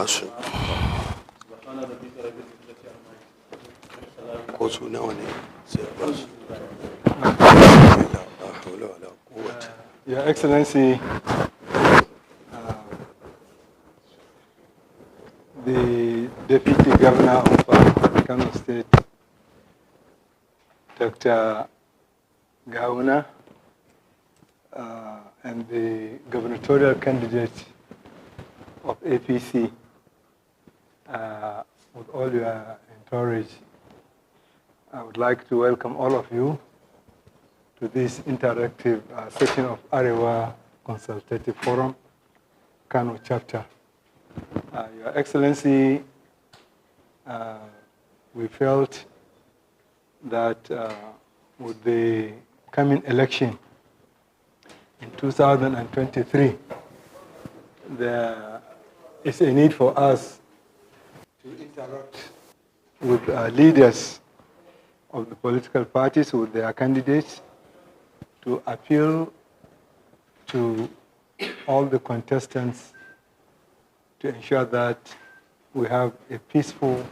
nasu ko su nawa ne sai a ba su. Your Excellency, the Deputy Governor of Kano State, Dr. Gauna, and the gubernatorial candidate of APC, with all your entourage, I would like to welcome all of you to this interactive session of Arewa Consultative Forum Kano chapter. Your Excellency, we felt that with the coming election in 2023, there is a need for us to interact with leaders of the political parties, with their candidates, to appeal to all the contestants to ensure that we have a peaceful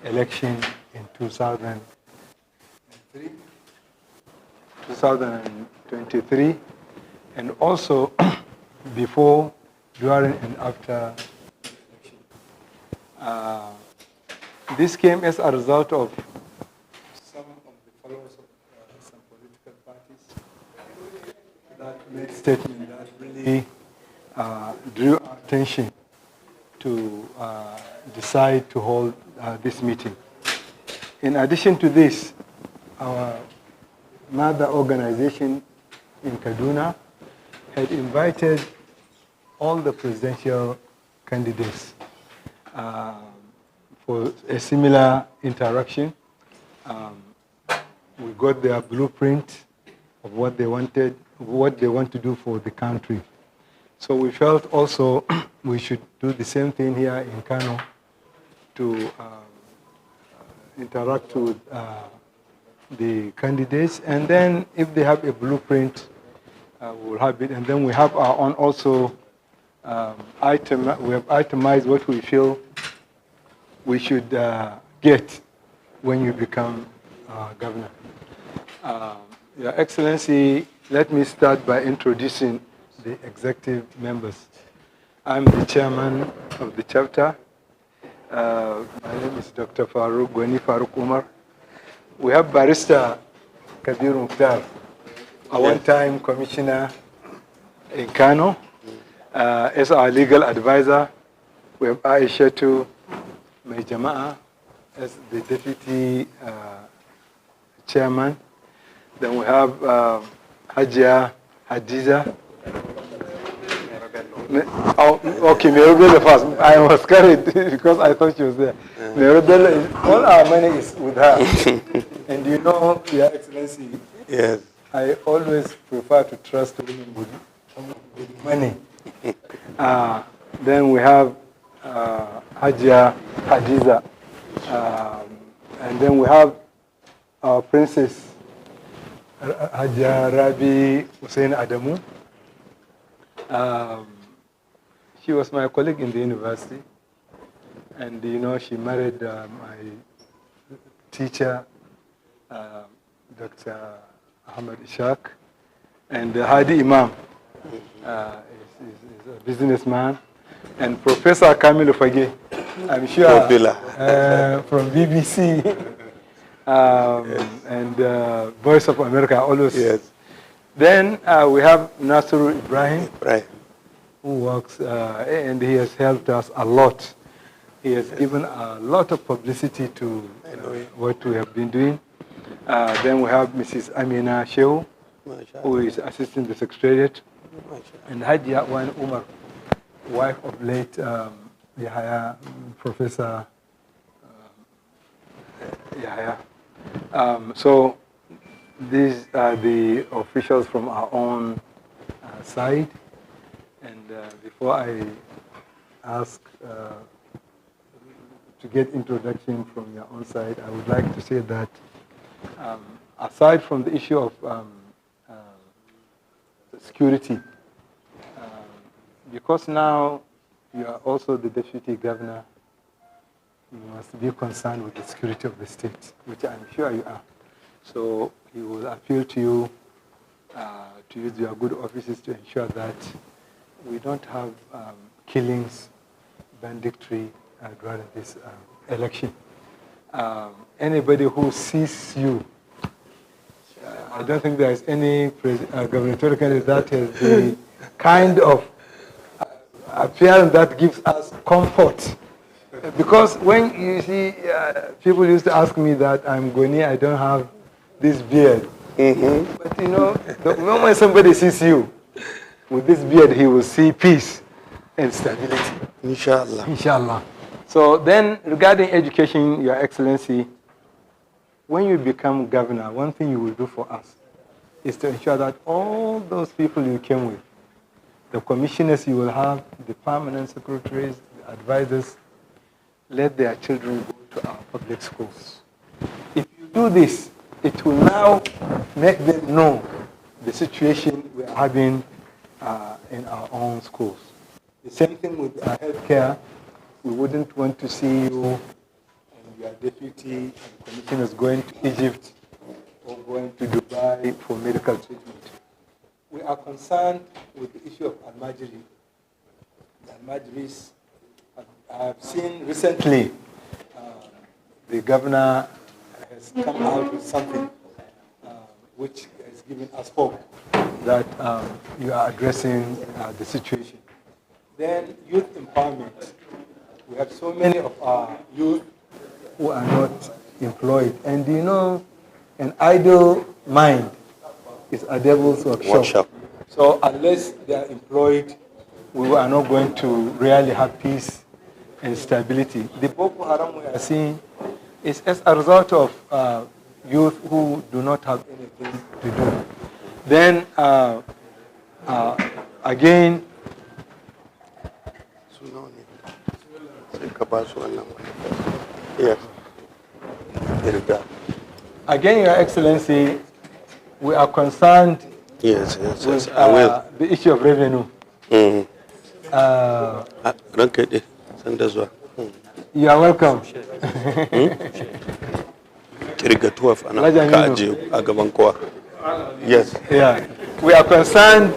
election in 2023, and also before, during, and after election. This came as a result of some of the followers of some political parties that made statements that really drew our attention to decide to hold this meeting. In addition to this, our mother organization in Kaduna had invited all the presidential candidates for a similar interaction. We got their blueprint of what they wanted, what they want to do for the country. So we felt also we should do the same thing here in Kano to interact with the candidates, and then if they have a blueprint, we'll have it, and then we have our own also we have itemized what we feel we should get when you become governor. Your Excellency, let me start by introducing the executive members. I'm the chairman of the chapter. My name is Dr. Gwani Farooq Umar. We have Barrister Kabir Mukhtar, a one-time commissioner in Kano, as our legal advisor. We have Aishatu Jama'a as the deputy chairman. Then we have Hajia Hadiza. Oh, okay, Merobella first. I was carried because I thought she was there. Merobella, all our money is with her. And you know, Your Excellency, Yes. I always prefer to trust women with money. Then we have Hajia Hadiza. And then we have our princess, Hajia Rabi Hussein Adamu. She was my colleague in the university, and you know, she married my teacher, Dr. Ahmed Ishaq, and Hadi Imam is a businessman, and Professor Kamilu Fage, I'm sure, from BBC yes. And Voice of America, always. Yes. Then we have Nasiru Ibrahim, who works, and he has helped us a lot. He has given a lot of publicity to what we have been doing. Then we have Mrs. Amina Shehu, who is assisting the secretariat, and Hajia Wan Umar, wife of late Yahya, Professor Yahya. So these are the officials from our own side. And before I ask to get introduction from your own side, I would like to say that aside from the issue of security, because now You are also the deputy governor. You must be concerned with the security of the state, which I'm sure you are. So he will appeal to you to use your good offices to ensure that we don't have killings, banditry during this election. Anybody who sees you, I don't think there is any gubernatorial candidate that has the kind of appearance that gives us comfort. Because when you see, people used to ask me that I'm Goni, I don't have this beard. Mm-hmm. But you know, the moment somebody sees you with this beard, he will see peace and stability. Inshallah. Inshallah. So then, regarding education, Your Excellency, when you become governor, one thing you will do for us is to ensure that all those people you came with, the commissioners you will have, the permanent secretaries, the advisors, let their children go to our public schools. If you do this, it will now make them know the situation we are having in our own schools. The same thing with our healthcare. We wouldn't want to see you and your deputy and commissioners going to Egypt or going to Dubai for medical treatment. We are concerned with the issue of Al-Majri. The Al-Majris, I have seen recently the governor has come out with something which has given us hope that you are addressing the situation. Then youth empowerment. We have so many of our youth who are not employed. And you know, an idle mind is a devil's workshop. So unless they are employed, we are not going to really have peace and stability. The Boko Haram we are seeing is as a result of youth who do not have anything to do. Then again, Yes. Again, Your Excellency, we are concerned with the issue of revenue. You are welcome. Yes. Yeah. We are concerned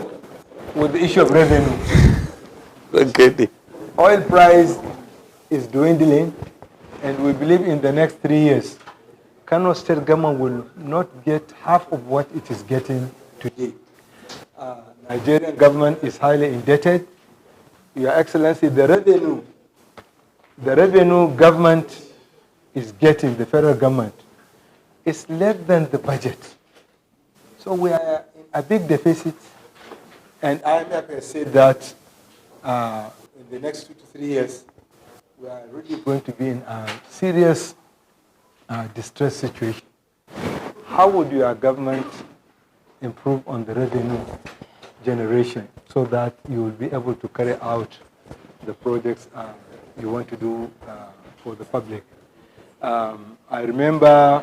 with the issue of revenue. Oil price is dwindling, and we believe in the next 3 years, Kano State government will not get half of what it is getting today. Nigerian government is highly indebted. Your Excellency, the revenue government is getting, the federal government, is less than the budget. So we are in a big deficit, and IMF has said that in the next 2 to 3 years, we are really going to be in a serious distress situation. How would your government improve on the revenue generation so that you will be able to carry out the projects you want to do for the public? I remember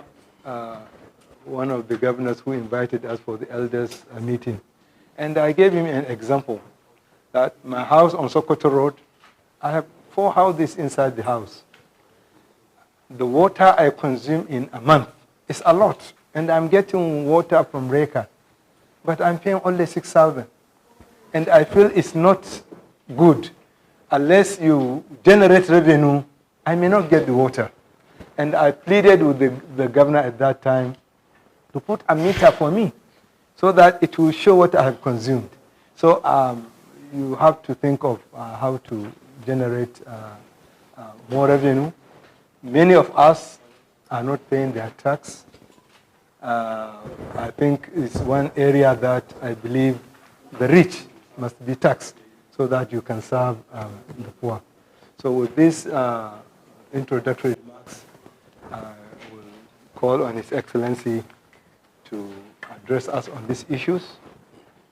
one of the governors who invited us for the elders meeting, and I gave him an example that my house on Sokoto Road, I have 4 houses inside the house. The water I consume in a month is a lot, and I'm getting water from Reka, but I'm paying only 6,000. And I feel it's not good. Unless you generate revenue, I may not get the water. And I pleaded with the governor at that time to put a meter for me so that it will show what I have consumed. So you have to think of how to generate more revenue. Many of us are not paying their tax. I think it's one area that I believe the rich must be taxed so that you can serve the poor. So with this introductory remarks, I will call on His Excellency to address us on these issues.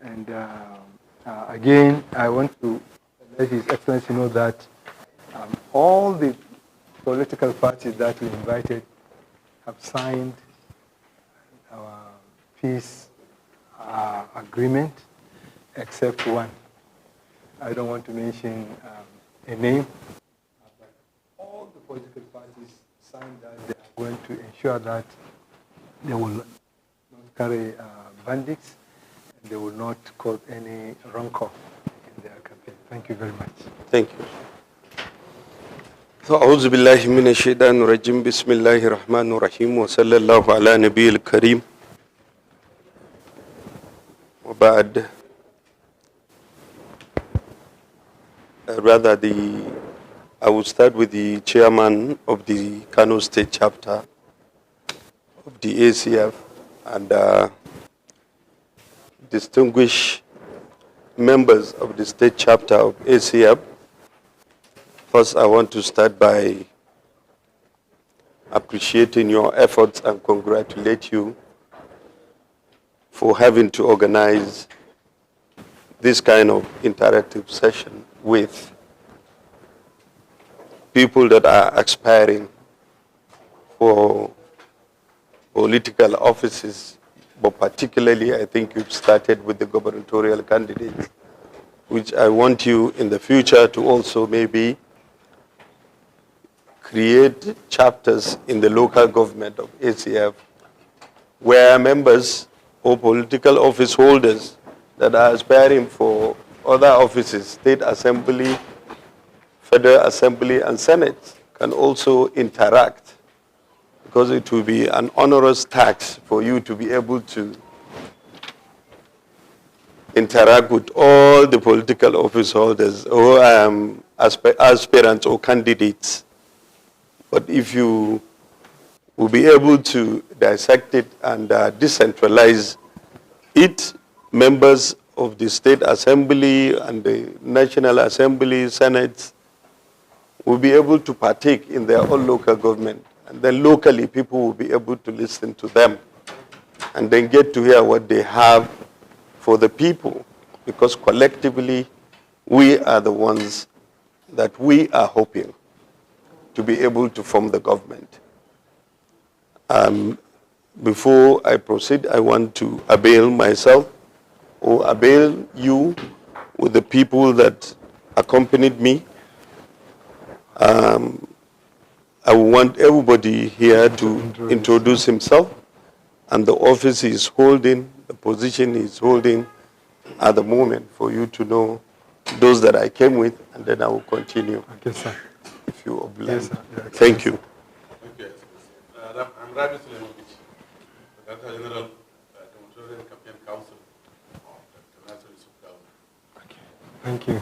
And again, I want to let His Excellency know that all the political parties that we invited have signed our peace agreement, except one. I don't want to mention a name. But all the political parties signed that they are going to ensure that they will not carry bandits and they will not cause any rancor in their campaign. Thank you very much. Thank you. أعوذ بالله من الشيطان الرجيم بسم الله الرحمن الرحيم وصلى الله على نبي الكريم وبعد. I will start with the chairman of the Kano State chapter of the ACF and distinguished members of the state chapter of ACF. First, I want to start by appreciating your efforts and congratulate you for having to organize this kind of interactive session with people that are aspiring for political offices, but particularly I think you've started with the gubernatorial candidates, which I want you in the future to also maybe create chapters in the local government of ACF where members or political office holders that are aspiring for other offices, state assembly, federal assembly, and senate can also interact, because it will be an onerous tax for you to be able to interact with all the political office holders or aspirants or candidates. But if you will be able to dissect it and decentralize it, members of the state assembly and the national assembly, senate, will be able to partake in their own local government. And then locally, people will be able to listen to them and then get to hear what they have for the people. Because collectively, we are the ones that we are hoping to be able to form the government. Before I proceed, I want to avail myself or avail you with the people that accompanied me. I want everybody here to introduce himself and the office he's holding, the position he's holding at the moment, for you to know those that I came with, and then I will continue. Okay, sir. If you oblige. Yes, sir. Thank you. Okay. I'm Rabi Sulaimovich, the Director General Governatorial Campaign Council of the National Yusuf Government. Okay. Thank you.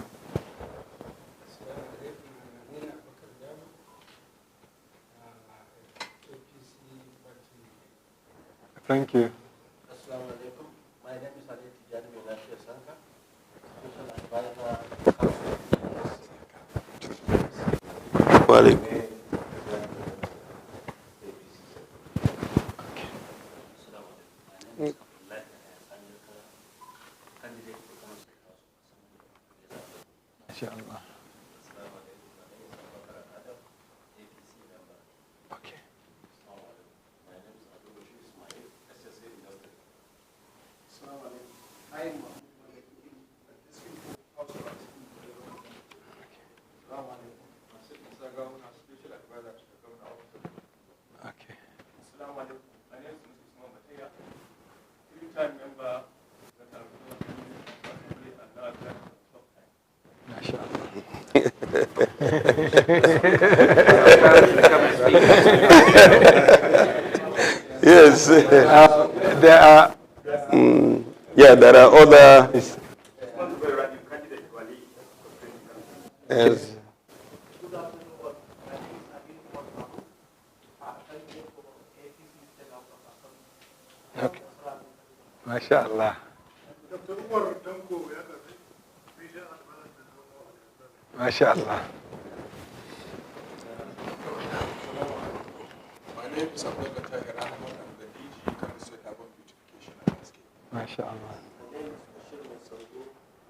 Thank you. Assalamu alaikum. My name is Ali Tijani Melashia Sanka, Special Advisor. Walaikum. Inshallah. Okay. Okay. Yes. There are. Yeah, there are other. Yes. Okay. MashaAllah. MashaAllah. My name is Abdul Tahir Ahmad. I'm the DG Kano State Urban Beautification and Landscape. MashaAllah. My name is Bashir Masango,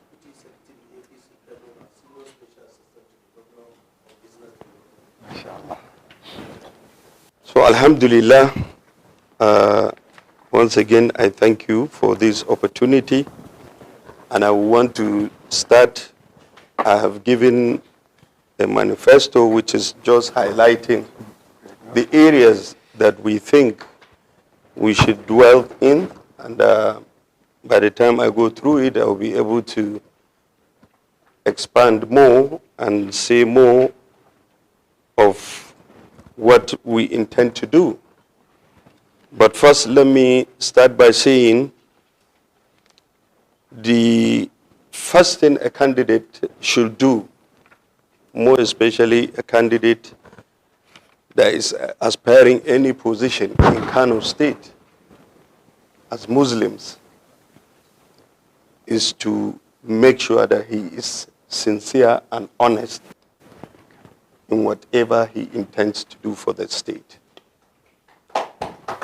Deputy Secretary APC Kano, Senior Special Assistant to the Governor of Business Development. MashaAllah. So, Alhamdulillah, once again, I thank you for this opportunity. And I want to start. I have given a manifesto which is just highlighting the areas that we think we should dwell in, and by the time I go through it, I'll be able to expand more and say more of what we intend to do. But first, let me start by saying the first thing a candidate should do, more especially a candidate that is aspiring any position in Kano State as Muslims, is to make sure that he is sincere and honest in whatever he intends to do for the state.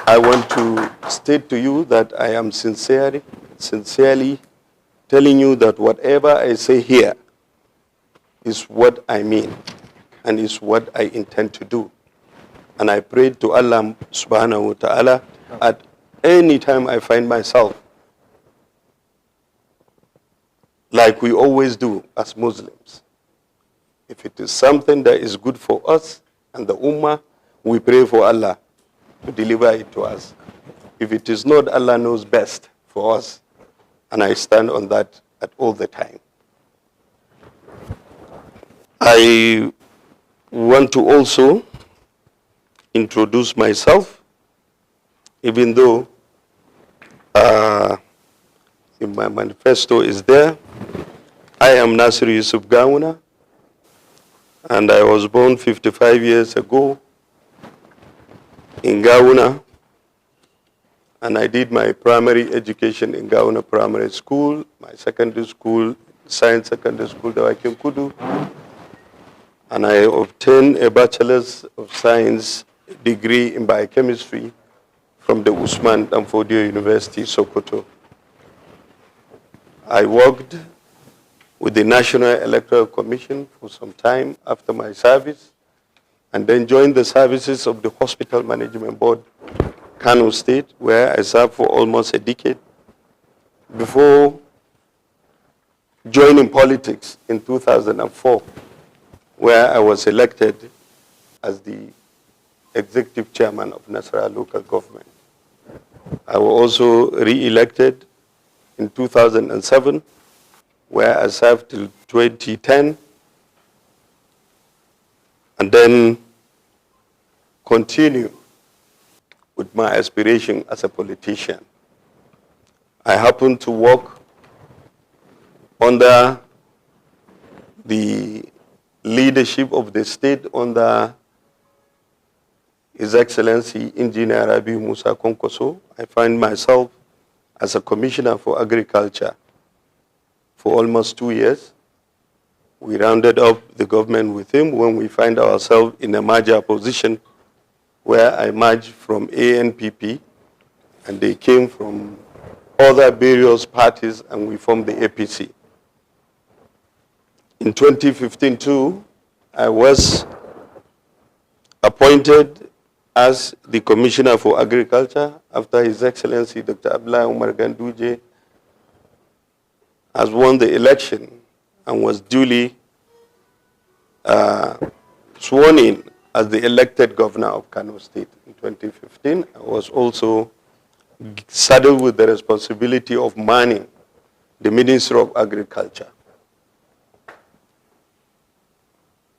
I want to state to you that I am sincerely telling you that whatever I say here is what I mean and is what I intend to do. And I pray to Allah subhanahu wa ta'ala at any time I find myself, like we always do as Muslims. If it is something that is good for us and the Ummah, we pray for Allah to deliver it to us. If it is not, Allah knows best for us. And I stand on that at all the time. I want to also introduce myself, even though in my manifesto is there. I am Nasir Yusuf Gawuna, and I was born 55 years ago in Gawuna, and I did my primary education in Gawuna Primary School, my secondary school, Science Secondary School, Dawakim Kudu, and I obtained a Bachelor's of Science degree in biochemistry from the Usman Danfodio University, Sokoto. I worked with the National Electoral Commission for some time after my service, and then joined the services of the Hospital Management Board, Kano State, where I served for almost a decade, before joining politics in 2004, where I was elected as the executive chairman of Nasarawa local government. I was also re-elected in 2007, where I served till 2010, and then continue with my aspiration as a politician. I happen to work under the leadership of the state under His Excellency Engineer Rabi Musa Konkoso. I find myself as a commissioner for agriculture for almost 2 years. We rounded up the government with him when we find ourselves in a merger position where I merged from ANPP and they came from other various parties and we formed the APC. In 2015 too, I was appointed as the Commissioner for Agriculture after His Excellency Dr. Abdullah Umar Ganduje has won the election and was duly sworn in as the elected governor of Kano State in 2015. I was also saddled with the responsibility of manning the Ministry of Agriculture.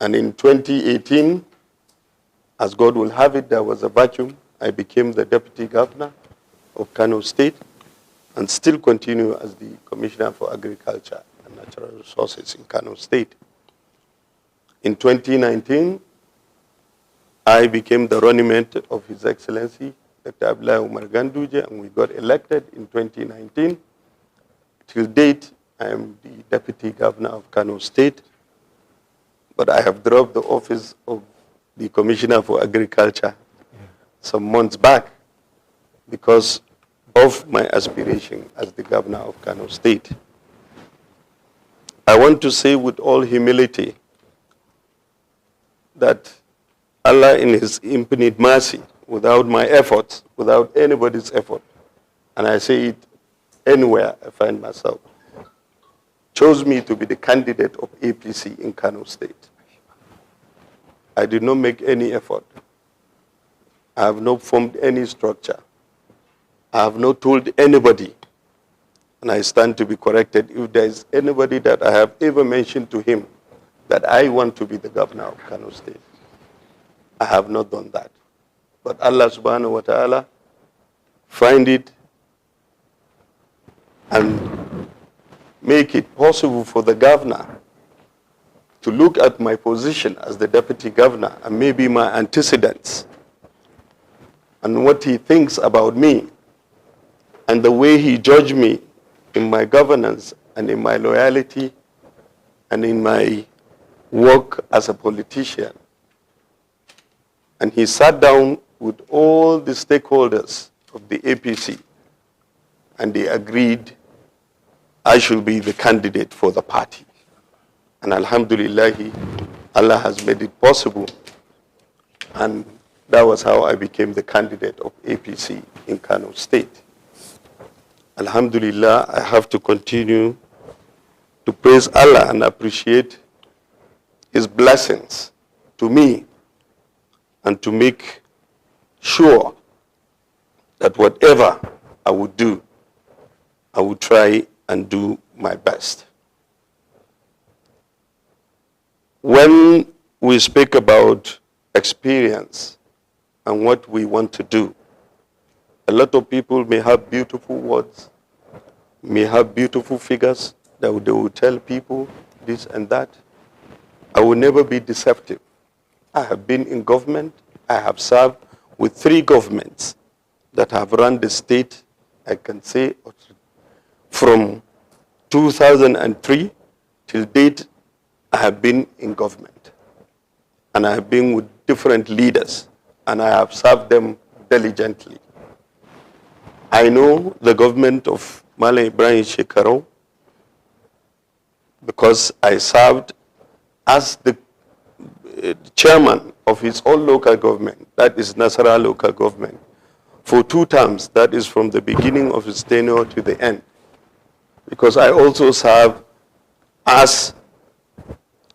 And in 2018, as God will have it, there was a vacuum. I became the deputy governor of Kano State and still continue as the Commissioner for Agriculture and Natural Resources in Kano State. In 2019, I became the running mate of His Excellency Dr. Abdullah Umar Ganduje, and we got elected in 2019. Till date, I am the Deputy Governor of Kano State, but I have dropped the office of the Commissioner for Agriculture some months back because of my aspiration as the Governor of Kano State. I want to say with all humility that Allah in His infinite mercy, without my efforts, without anybody's effort, and I say it anywhere I find myself, chose me to be the candidate of APC in Kano State. I did not make any effort. I have not formed any structure. I have not told anybody, and I stand to be corrected, if there is anybody that I have ever mentioned to him that I want to be the governor of Kano State. I have not done that. But Allah subhanahu wa ta'ala find it and make it possible for the governor to look at my position as the deputy governor and maybe my antecedents and what he thinks about me and the way he judged me in my governance and in my loyalty and in my work as a politician. And he sat down with all the stakeholders of the APC and they agreed I should be the candidate for the party. And alhamdulillah, Allah has made it possible. And that was how I became the candidate of APC in Kano State. Alhamdulillah, I have to continue to praise Allah and appreciate His blessings to me and to make sure that whatever I would do, I would try and do my best. When we speak about experience and what we want to do, a lot of people may have beautiful words, may have beautiful figures that they will tell people this and that. I will never be deceptive. I have been in government. I have served with 3 governments that have run the state, I can say, from 2003 till date. I have been in government. And I have been with different leaders. And I have served them diligently. I know the government of Malam Ibrahim Shekarau because I served as the chairman of his own local government, that is Nasara local government, for 2 terms, that is from the beginning of his tenure to the end. Because I also served as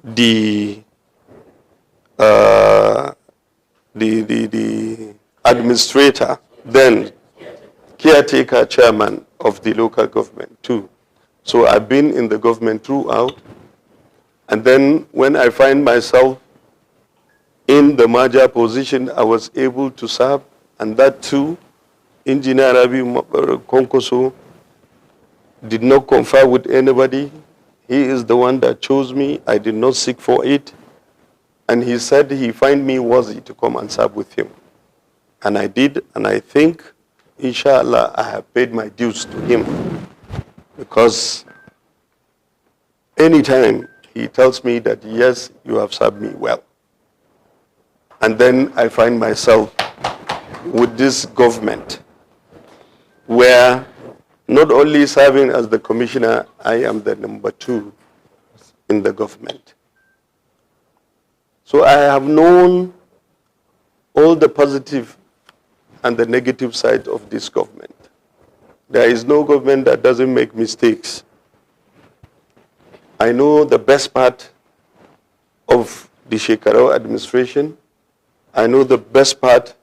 the administrator, then caretaker chairman of the local government too. So I've been in the government throughout. And then when I find myself in the major position, I was able to serve, and that too, Engineer Rabi Konkoso did not confer with anybody. He is the one that chose me. I did not seek for it. And he said he find me worthy to come and serve with him. And I did, and I think, inshallah, I have paid my dues to him. Because anytime he tells me that, yes, you have served me well. And then I find myself with this government where not only serving as the commissioner, I am the number 2 in the government. So I have known all the positive and the negative side of this government. There is no government that doesn't make mistakes. I know the best part of the Shekarau administration. I know the best part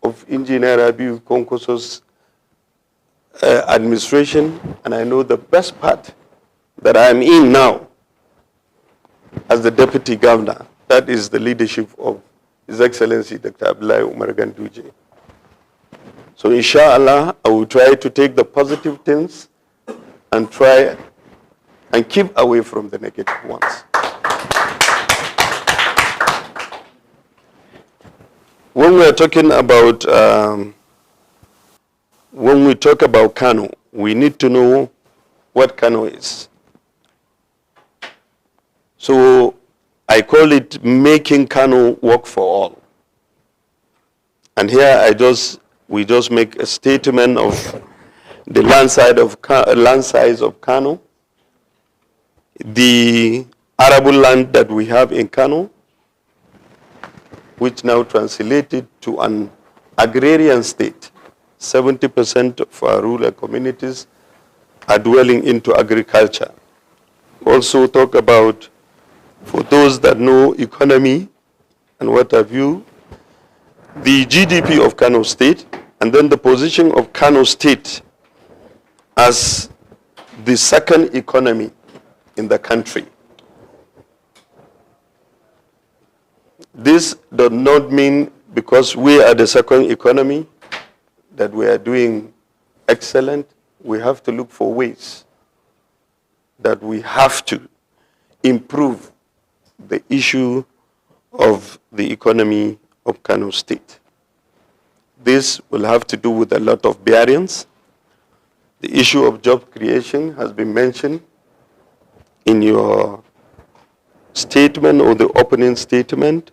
of Engineer Rabi Konkoso's administration, and I know the best part that I am in now as the deputy governor. That is the leadership of His Excellency Dr. Abdullahi Umar Ganduje. So inshallah, I will try to take the positive things and try and keep away from the negative ones. When we are talking about, when we talk about Kano, we need to know what Kano is. So I call it making Kano work for all. And here we just make a statement of the land size of Kano, the arable land that we have in Kano, which now translated to an agrarian state. 70% of our rural communities are dwelling into agriculture. Also talk about, for those that know economy, and what have you, the GDP of Kano State, and then the position of Kano State as the second economy in the country. This does not mean because we are the second economy that we are doing excellent. We have to look for ways that we have to improve the issue of the economy of Kano State. This will have to do with a lot of variants. The issue of job creation has been mentioned in your statement or the opening statement.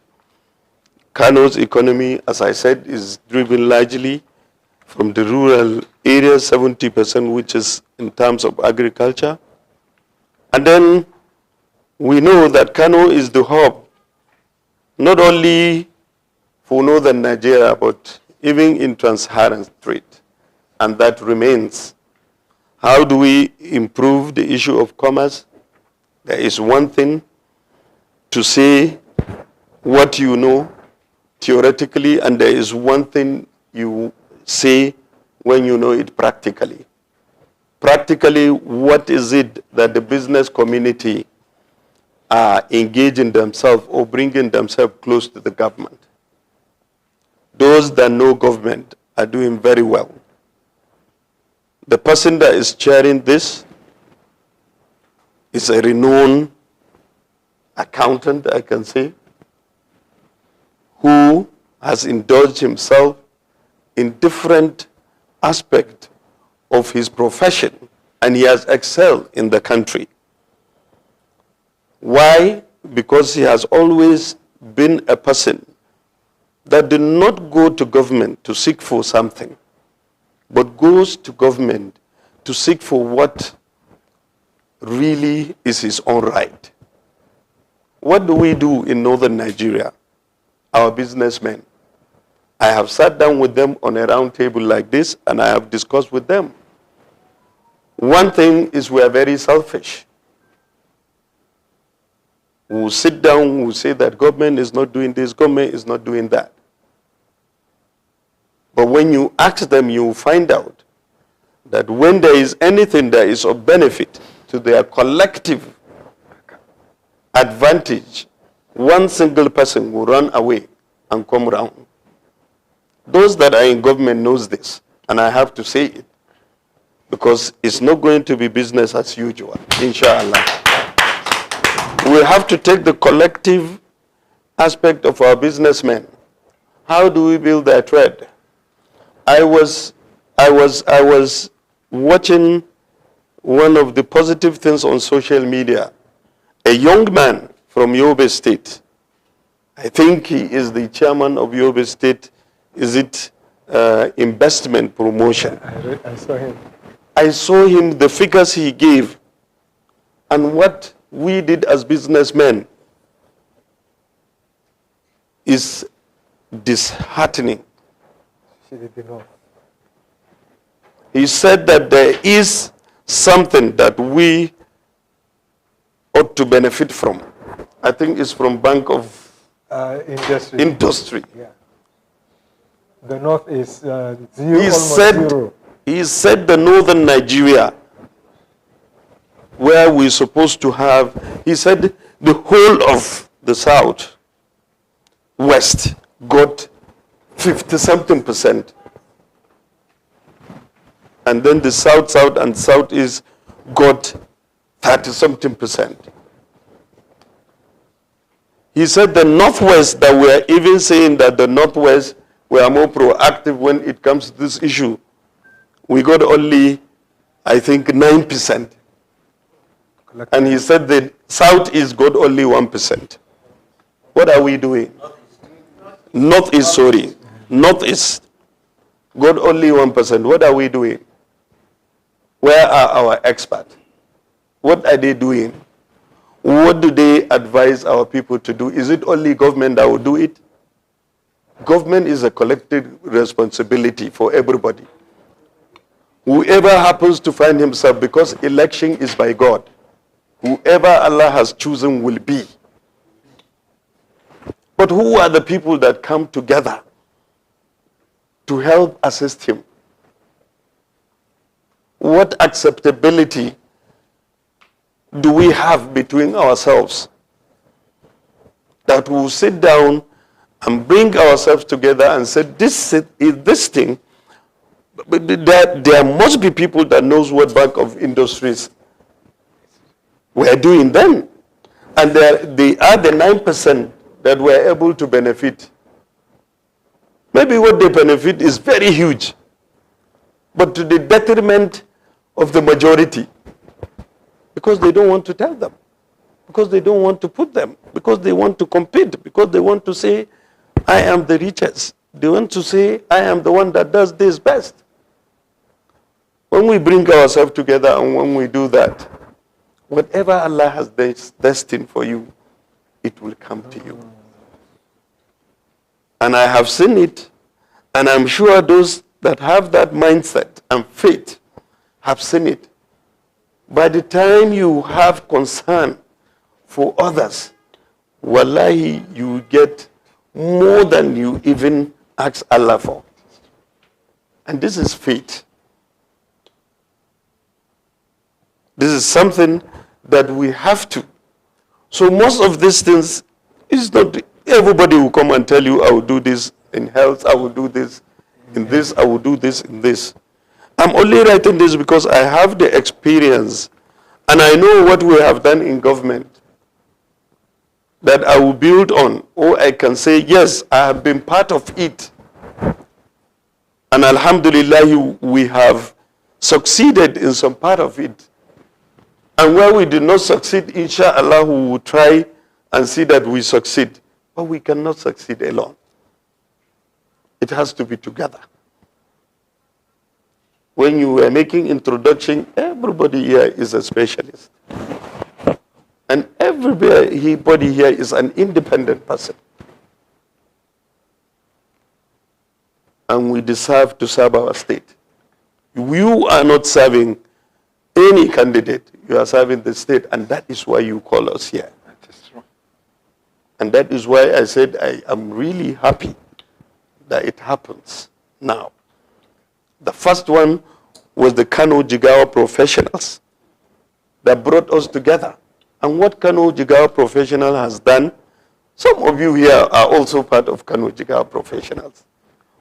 Kano's economy, as I said, is driven largely from the rural areas, 70%, which is in terms of agriculture. And then we know that Kano is the hub, not only for northern Nigeria, but even in trans-Saharan trade. And that remains. How do we improve the issue of commerce? There is one thing to say what you know theoretically, and there is one thing you say when you know it practically. Practically, what is it that the business community are engaging themselves or bringing themselves close to the government? Those that know government are doing very well. The person that is chairing this is a renowned accountant, I can say, who has indulged himself in different aspects of his profession, and he has excelled in the country. Why? Because he has always been a person that did not go to government to seek for something, but goes to government to seek for what really is his own right. What do we do in northern Nigeria? Our businessmen. I have sat down with them on a round table like this, and I have discussed with them. One thing is we are very selfish. We will sit down, we will say that government is not doing this, government is not doing that. But when you ask them, you will find out that when there is anything that is of benefit to their collective advantage, one single person will run away and come round. Those that are in government knows this, and I have to say it, because it's not going to be business as usual, inshallah. We have to take the collective aspect of our businessmen. How do we build their trade? I was watching one of the positive things on social media. A young man from Yobe State, I think he is the chairman of Yobe State, is it investment promotion? I saw him. I saw him, the figures he gave, and what we did as businessmen is disheartening. He said that there is something that we ought to benefit from. I think it's from Bank of Industry. Yeah. The north is zero, zero. He said the northern Nigeria, where we're supposed to have, he said the whole of the south, west, got 50-something%. And then the south and southeast got 30-something%. He said the northwest, that we are even saying that the northwest were more proactive when it comes to this issue. We got only, I think, 9%. And he said the southeast got only 1%. What are we doing? Northeast, sorry. Northeast got only 1%. What are we doing? Where are our experts? What are they doing? What do they advise our people to do? Is it only government that will do it? Government is a collective responsibility for everybody. Whoever happens to find himself, because election is by God, whoever Allah has chosen will be. But who are the people that come together to help assist him? What acceptability do we have between ourselves that we'll sit down and bring ourselves together and say, this thing, but there must be people that knows what Bank of Industries were doing then. And they are the 9% that were able to benefit. Maybe what they benefit is very huge, but to the detriment of the majority, because they don't want to tell them, because they don't want to put them, because they want to compete, because they want to say, I am the richest. They want to say, I am the one that does this best. When we bring ourselves together and when we do that, whatever Allah has destined for you, it will come to you. And I have seen it, and I'm sure those that have that mindset and faith have seen it. By the time you have concern for others, wallahi, you get more than you even ask Allah for. And this is faith. This is something that we have to. So most of these things is not, everybody will come and tell you, I will do this in health, I will do this in this, I will do this in this. I'm only writing this because I have the experience and I know what we have done in government that I will build on, or I can say, yes, I have been part of it. And alhamdulillah, we have succeeded in some part of it. And where we did not succeed, inshallah, we will try and see that we succeed. But we cannot succeed alone. It has to be together. When you were making introduction, everybody here is a specialist. And everybody here is an independent person. And we deserve to serve our state. You are not serving any candidate. You are serving the state, and that is why you call us here. That is true. And that is why I said I am really happy that it happens now. The first one was the Kano Jigawa professionals that brought us together. And what Kano Jigawa professional has done, some of you here are also part of Kano Jigawa professionals.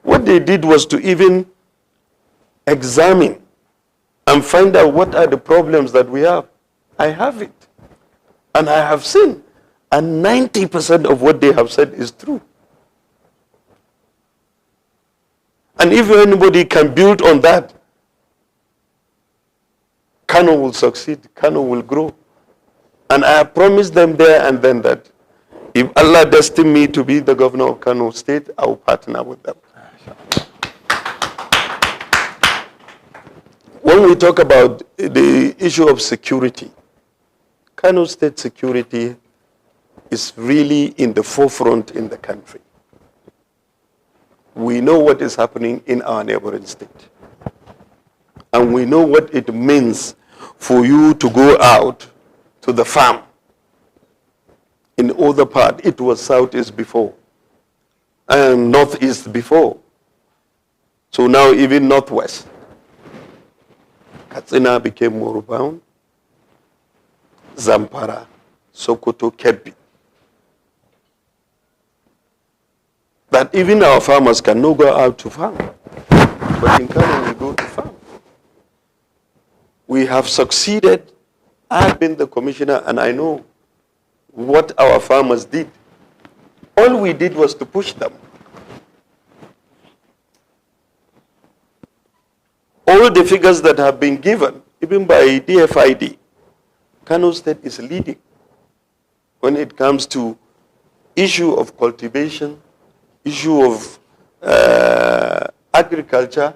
What they did was to even examine and find out what are the problems that we have. I have it. And I have seen. And 90% of what they have said is true. And if anybody can build on that, Kano will succeed. Kano will grow. And I have promised them there and then that if Allah destined me to be the governor of Kano State, I will partner with them. When we talk about the issue of security, Kano State security is really in the forefront in the country. We know what is happening in our neighboring state. And we know what it means for you to go out to the farm. In other part, it was southeast before, and northeast before. So now even northwest. Katsina became more bound. Zampara, Sokoto, Kebbi. That even our farmers cannot go out to farm. But in Kano we go to farm. We have succeeded. I've been the commissioner and I know what our farmers did. All we did was to push them. All the figures that have been given, even by DFID, Kano State is leading when it comes to issue of cultivation, issue of agriculture.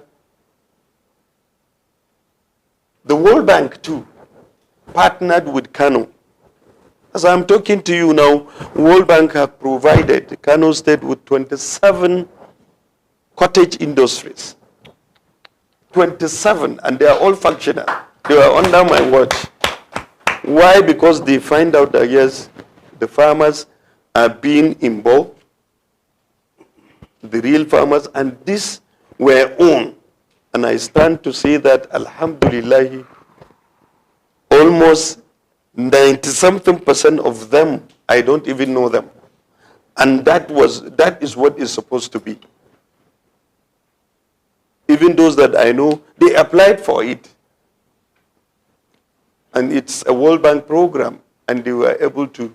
The World Bank too partnered with Kano. As I'm talking to you now, World Bank have provided Kano State with 27 cottage industries. 27, and they are all functional. They were under my watch. Why? Because they find out that yes, the farmers are being involved, the real farmers, and these were owned. And I stand to say that, alhamdulillah, almost 90-something% of them, I don't even know them. And that is what is supposed to be. Even those that I know, they applied for it. And it's a World Bank program, and they were able to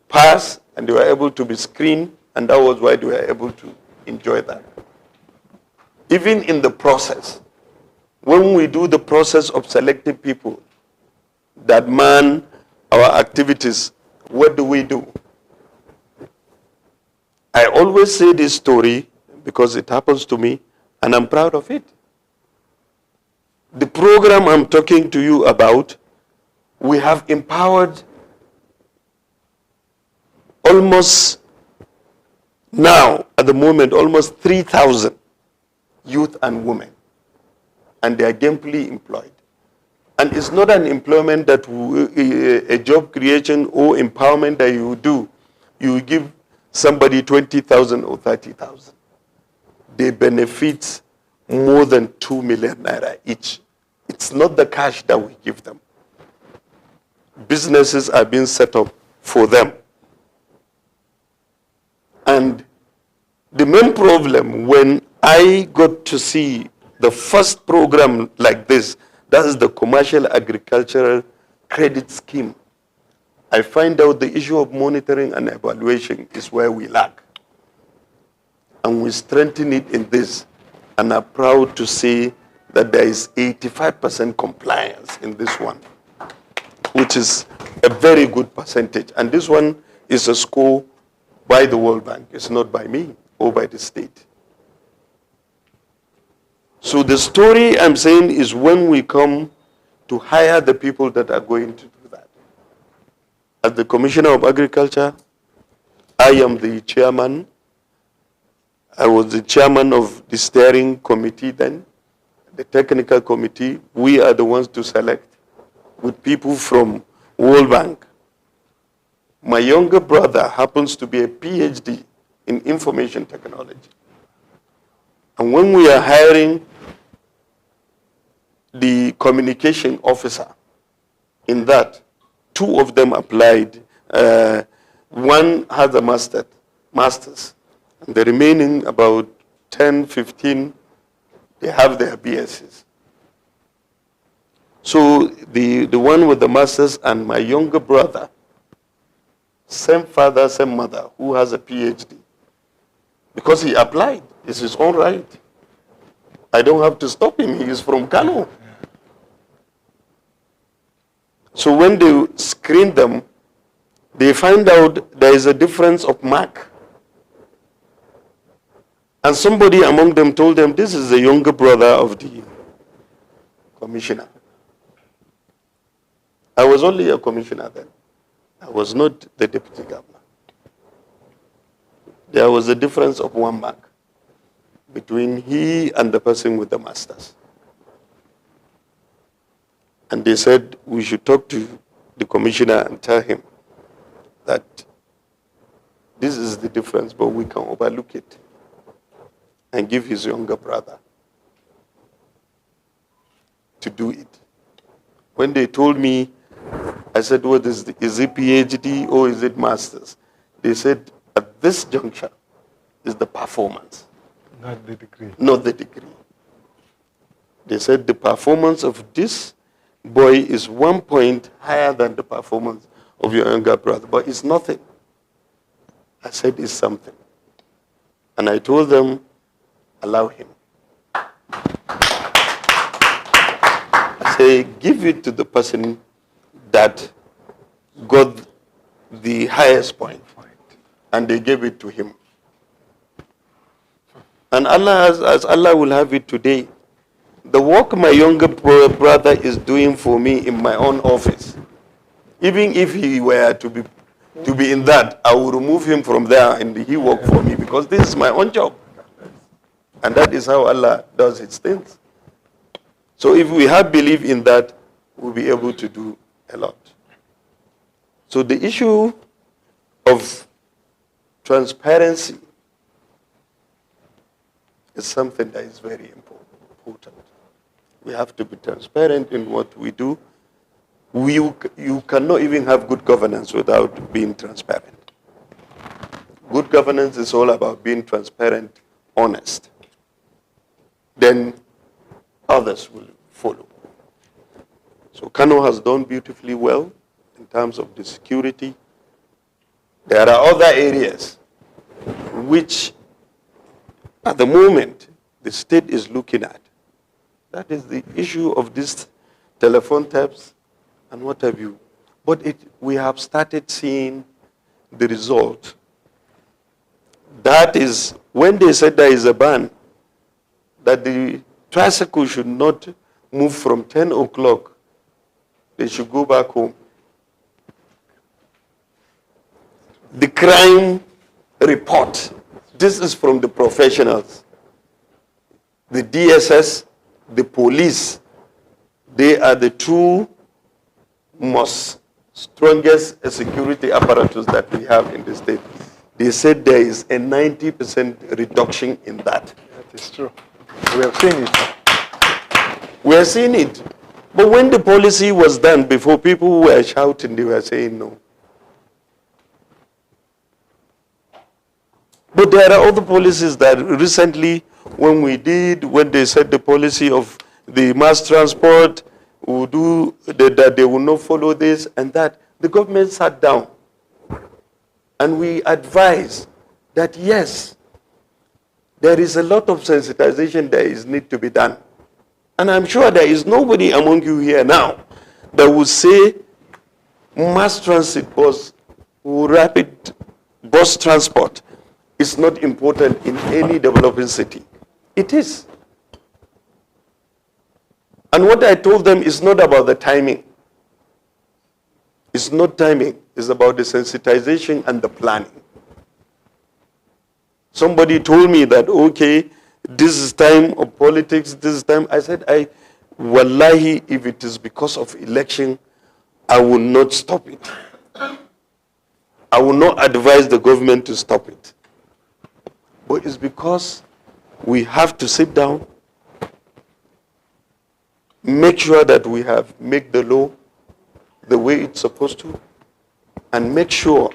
pass, and they were able to be screened, and that was why they were able to enjoy that. Even in the process, when we do the process of selecting people that man our activities, what do? I always say this story because it happens to me, and I'm proud of it. The program I'm talking to you about, we have empowered almost now, at the moment, almost 3,000 youth and women, and they are gainfully employed. And it's not an employment that a job creation or empowerment that you do. You give somebody 20,000 or 30,000. They benefit more than 2 million naira each. It's not the cash that we give them. Businesses are being set up for them. And the main problem, when I got to see the first program like this, that is the Commercial Agricultural Credit Scheme, I find out the issue of monitoring and evaluation is where we lack. And we strengthen it in this, and are proud to say that there is 85% compliance in this one, which is a very good percentage. And this one is a score by the World Bank. It's not by me or by the state. So the story I'm saying is when we come to hire the people that are going to do that. As the Commissioner of Agriculture, I am the chairman. I was the chairman of the steering committee then, the technical committee. We are the ones to select with people from World Bank. My younger brother happens to be a PhD in information technology. And when we are hiring the communication officer in that, 2 of them applied. One has a master's. And the remaining about 10, 15, they have their BSs. So the one with the master's and my younger brother, same father, same mother, who has a PhD. Because he applied. It's his own right. I don't have to stop him. He is from Kano. So when they screen them, they find out there is a difference of mark. And somebody among them told them, this is the younger brother of the commissioner. I was only a commissioner then. I was not the deputy governor. There was a difference of 1 mark between he and the person with the masters. And they said we should talk to the commissioner and tell him that this is the difference, but we can overlook it and give his younger brother to do it. When they told me, I said, what is it PhD or is it master's? They said, at this juncture is the performance. Not the degree. Not the degree. They said the performance of this boy is 1 point higher than the performance of your younger brother, but it's nothing. I said it's something. And I told them, allow him. I say, give it to the person that got the highest point. And they gave it to him. And Allah, as Allah will have it today, the work my younger brother is doing for me in my own office, even if he were to be in that, I will remove him from there and he work for me because this is my own job. And that is how Allah does his things. So if we have belief in that, we'll be able to do a lot. So the issue of transparency is something that is very important. We have to be transparent in what we do. You cannot even have good governance without being transparent. Good governance is all about being transparent, honest. Then others will follow. So Kano has done beautifully well in terms of the security. There are other areas which at the moment the state is looking at. That is the issue of these telephone taps and what have you. But we have started seeing the result. That is, when they said there is a ban, that the tricycle should not move from 10 o'clock, they should go back home. The crime report, this is from the professionals. The DSS, the police, they are the two most strongest security apparatus that we have in the state. They said there is a 90% reduction in that. That is true. We have seen it. We have seen it. But when the policy was done, before people were shouting, they were saying no. But there are other policies that recently, when they said the policy of the mass transport, will do that they will not follow this and that, the government sat down and we advised that yes, there is a lot of sensitization that is need to be done. And I'm sure there is nobody among you here now that will say mass transit bus or rapid bus transport is not important in any developing city. It is. And what I told them is not about the timing. It's not timing. It's about the sensitization and the planning. Somebody told me that, okay, this is time of politics, this is time. I said, wallahi, if it is because of election, I will not stop it. I will not advise the government to stop it. But it's because we have to sit down, make sure that we have made the law the way it's supposed to, and make sure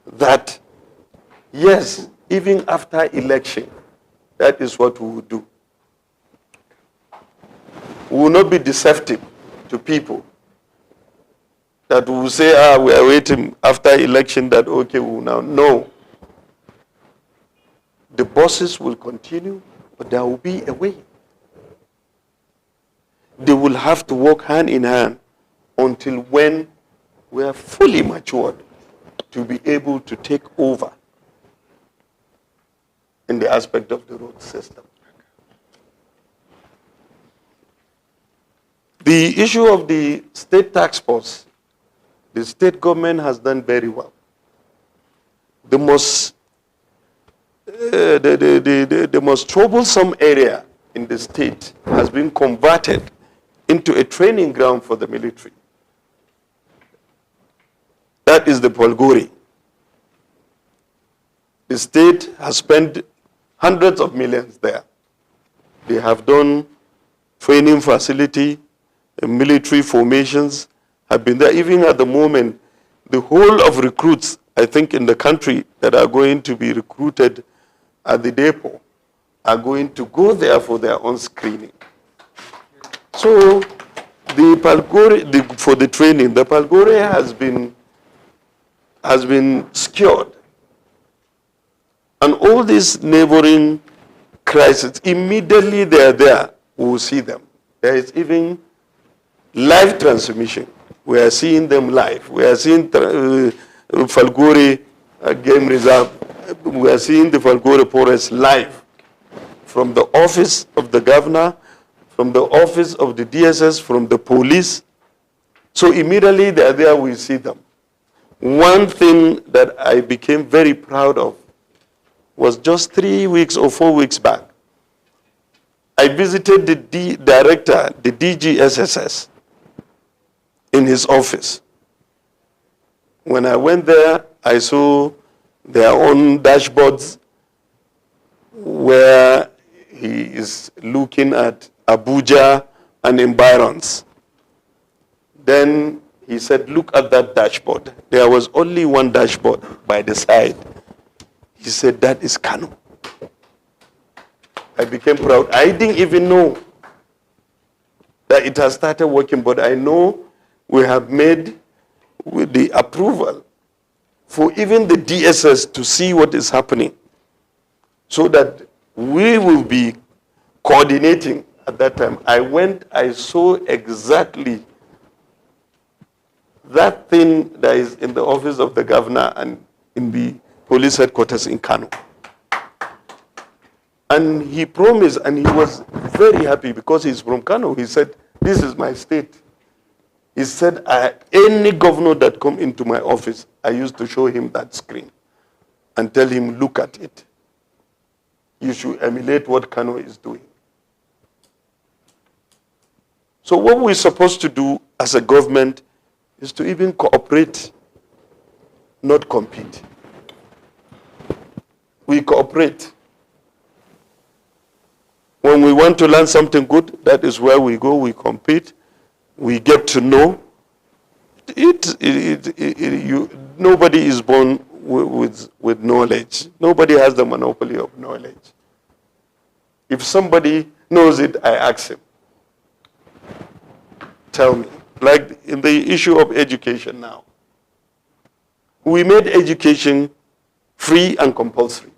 that, yes, even after election, that is what we will do. We will not be deceptive to people. That we will say, we are waiting after election that, okay, we will now. No. The buses will continue, but there will be a way. They will have to work hand in hand until when we are fully matured to be able to take over in the aspect of the road system. The issue of the state tax force, the state government has done very well. The most troublesome area in the state has been converted into a training ground for the military. That is the Polgori. The state has spent hundreds of millions there. They have done training facility, military formations have been there. Even at the moment, the whole of recruits, I think, in the country that are going to be recruited at the depot are going to go there for their own screening. So the Palgore, for the training, the Palgore has been secured. And all these neighboring crises, immediately they are there, we will see them. There is even live transmission. We are seeing them live. We are seeing Falgore Game Reserve. We are seeing the Falgore Forest live from the office of the governor, from the office of the DSS, from the police. So immediately they are there, we see them. One thing that I became very proud of was just 3 weeks or 4 weeks back. I visited the director, the DGSSS, in his office. When I went there, I saw their own dashboards where he is looking at Abuja and environs. Then he said, look at that dashboard. There was only one dashboard by the side. He said, that is Kano. I became proud. I didn't even know that it has started working, but I know we have made with the approval for even the DSS to see what is happening, so that we will be coordinating at that time. I went, I saw exactly that thing that is in the office of the governor and in the police headquarters in Kano. And he promised, and he was very happy because he's from Kano. He said, this is my state. He said, any governor that come into my office, I used to show him that screen and tell him, look at it. You should emulate what Kano is doing. So what we're supposed to do as a government is to even cooperate, not compete. We cooperate. When we want to learn something good, that is where we go, we compete, we get to know. Nobody is born with knowledge. Nobody has the monopoly of knowledge. If somebody knows it, I ask him, tell me. Like in the issue of education now. We made education free and compulsory.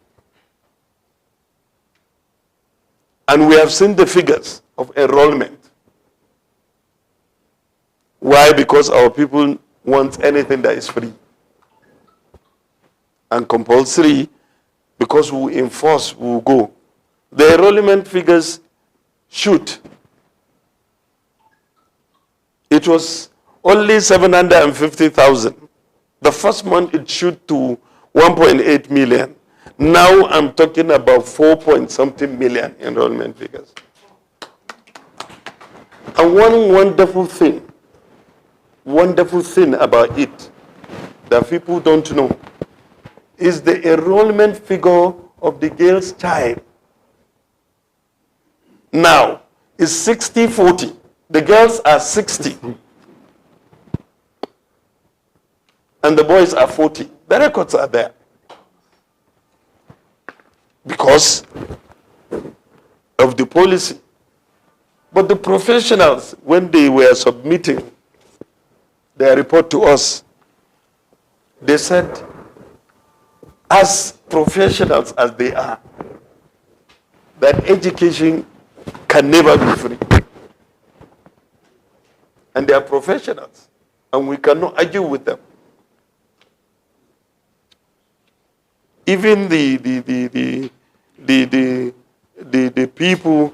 And we have seen the figures of enrollment. Why? Because our people want anything that is free. And compulsory, because we enforce, we will go. The enrollment figures shoot. It was only 750,000. The first month it shoot to 1.8 million. Now I'm talking about 4-point-something million enrollment figures. And one wonderful thing about it that people don't know is the enrollment figure of the girls' child. Now is 60-40. The girls are 60. And the boys are 40. The records are there. Because of the policy. But the professionals, when they were submitting their report to us, they said, as professionals as they are, that education can never be free. And they are professionals, and we cannot argue with them. Even the people,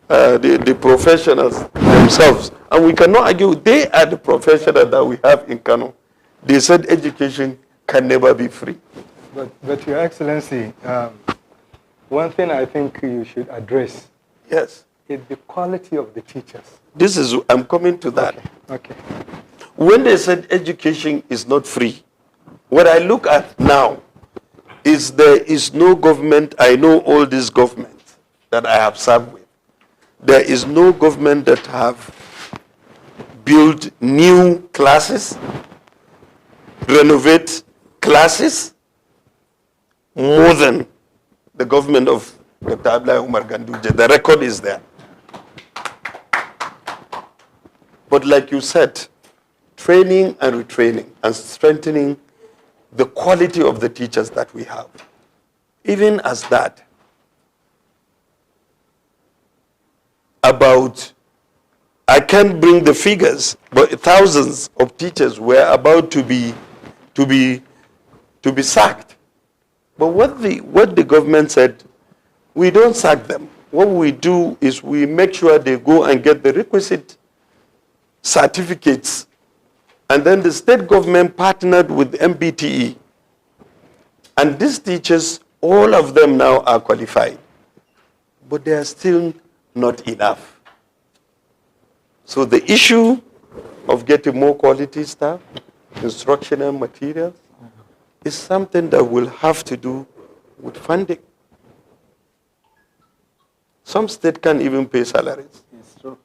the professionals themselves, and we cannot argue, they are the professionals that we have in Kano. They said education can never be free. But Your Excellency, one thing I think you should address, yes, is the quality of the teachers. I'm coming to that. Okay. When they said education is not free, what I look at now is there is no government, I know all these governments that I have served with, there is no government that have built new classes, renovate classes, more than the government of Dr. Abdullahi Umar Ganduje. The record is there. But like you said, training and retraining and strengthening the quality of the teachers that we have. Even as that, I can't bring the figures, but thousands of teachers were about to be sacked. But what the government said, we don't sack them. What we do is we make sure they go and get the requisite certificates, and then the state government partnered with MBTE. And these teachers, all of them now are qualified, but they are still not enough. So the issue of getting more quality staff, instructional materials, is something that will have to do with funding. Some states can't even pay salaries. It's true.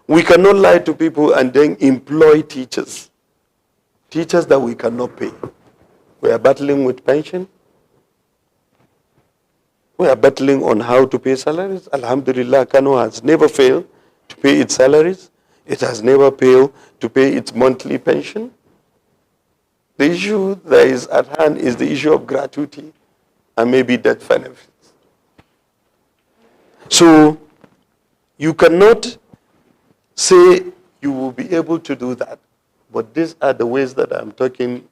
We cannot lie to people and then employ teachers that we cannot pay. We are battling with pension. We are battling on how to pay salaries. Alhamdulillah, Kano has never failed to pay its salaries. It has never failed to pay its monthly pension. The issue that is at hand is the issue of gratuity and maybe death benefits. So you cannot say you will be able to do that, but these are the ways that I'm talking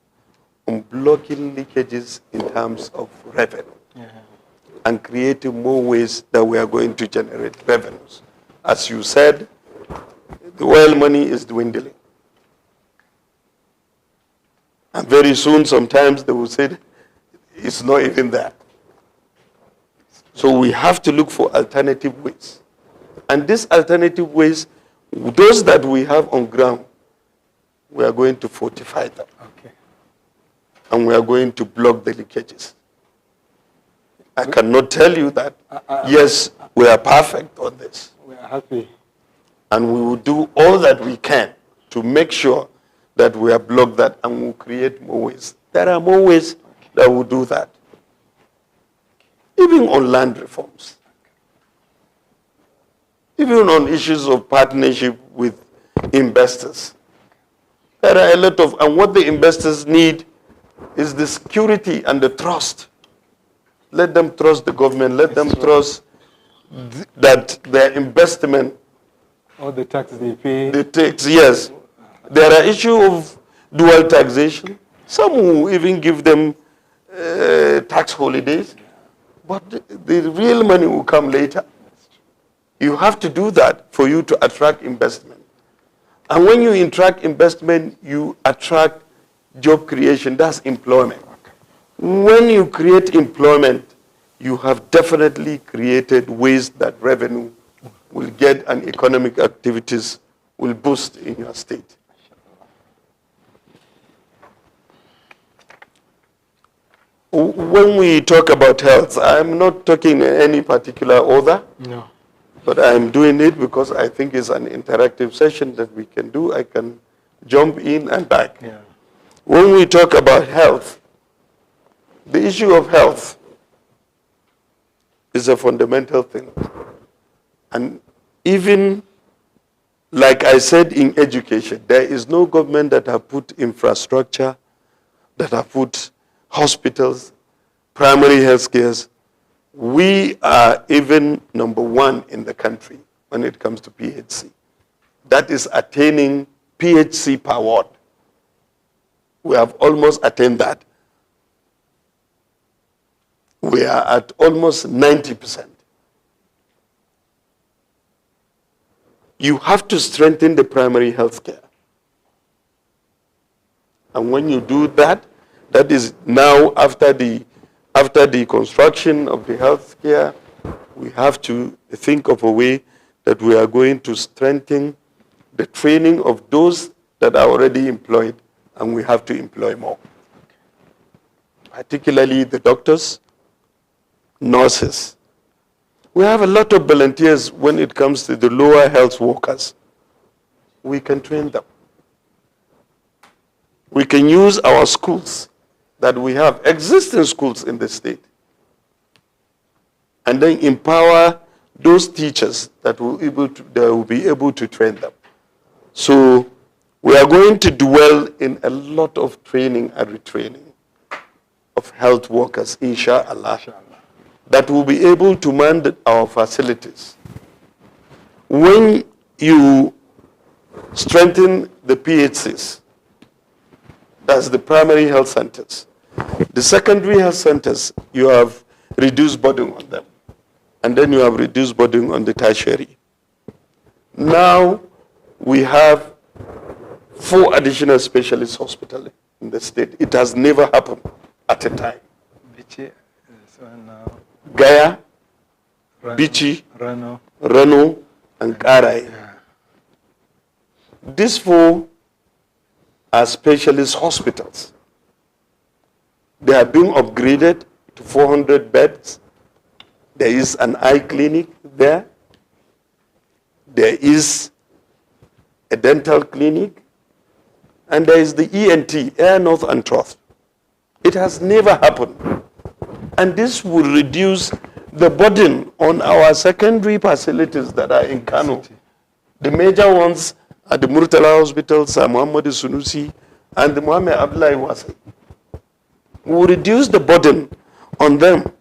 on blocking leakages in terms of revenue. Yeah. And creating more ways that we are going to generate revenues. As you said, the oil money is dwindling. And very soon, sometimes they will say it's not even there. So we have to look for alternative ways. And these alternative ways, those that we have on ground, we are going to fortify them. Okay. And we are going to block the leakages. I cannot tell you that, yes, we are perfect on this. We are happy. And we will do all that we can to make sure that we have blocked that and will create more ways. There are more ways that will do that. Even on land reforms. Even on issues of partnership with investors. There are a lot of, and what the investors need is the security and the trust. Let them trust the government. Let them trust that their investment. All the tax they pay. The tax, yes. There are issues of dual taxation. Some will even give them tax holidays. But the real money will come later. You have to do that for you to attract investment. And when you attract investment, you attract job creation. That's employment. When you create employment, you have definitely created ways that revenue will get and economic activities will boost in your state. When we talk about health, I'm not talking in any particular order. No. But I'm doing it because I think it's an interactive session that we can do. I can jump in and back. Yeah. When we talk about health, the issue of health is a fundamental thing. And even, like I said, in education, there is no government that have put infrastructure, that have put hospitals, primary health cares. We are even number one in the country when it comes to PHC. That is attaining PHC per ward. We have almost attained that. We are at almost 90%. You have to strengthen the primary health care. And when you do that, that is now after the construction of the health care, we have to think of a way that we are going to strengthen the training of those that are already employed, and we have to employ more. Particularly the doctors, nurses. We have a lot of volunteers when it comes to the lower health workers. We can train them. We can use our schools that we have, existing schools in the state, and then empower those teachers that will be able to train them. So we are going to dwell in a lot of training and retraining of health workers, inshallah, that will be able to man our facilities. When you strengthen the PHCs, that's the primary health centers. The secondary health centers, you have reduced burden on them. And then you have reduced burden on the tertiary. Now we have 4 additional specialist hospitals in the state. It has never happened at a time. Bichi, Gaya, Rano, Bichi, Rano, and Karai. yeah. These 4 are specialist hospitals. They are being upgraded to 400 beds. There is an eye clinic there. There is a dental clinic. And there is the ENT, Air, North and Trough. It has never happened. And this will reduce the burden on our secondary facilities that are in Kano. The major ones are the Murtala Hospital, Sir Muhammad Sunusi, and the Muhammad Abdullahi Wasi. We will reduce the burden on them.